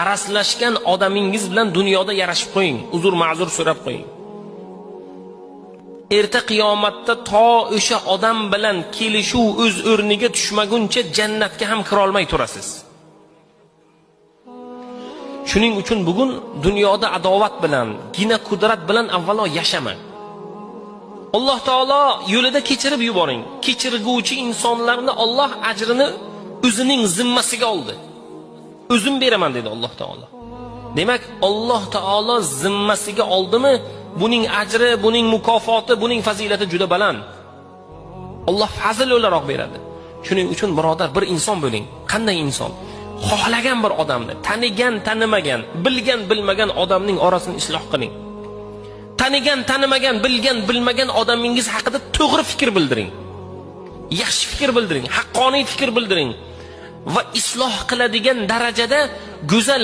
araslashgan odamingiz bilan dunyoda yarashib qo'ying, uzr ma'zur so'rab qo'ying. Erta qiyomatda to o'sha odam bilan kelishuv o'z o'rniga tushmaguncha jannatga ham kira olmay turasiz. Shuning uchun bugun dunyoda adovat bilan, gina qudrat bilan avvalo yashama. Alloh taolo yo'lida kechirib yuboring. Kechirguvchi insonlarni Alloh ajrini o'zining zimmasiga oldi. O'zim beraman dedi Alloh taolo. Demak, Alloh taolo zimmasiga oldimi, buning ajri, buning mukofoti, buning fazilati juda baland. Alloh fazil o'laroq beradi. Shuning uchun birodar, bir inson bo'ling. Qanday inson? Xohlagan bir odamni, tanigan, tanimagan, bilgan, bilmagan odamning orasini isloh qiling. Tanigan, tanimagan, bilgan, bilmagan odamingiz haqida to'g'ri fikr bildiring. Yaxshi fikr bildiring, haqqoniy fikr bildiring va isloh qiladigan darajada go'zal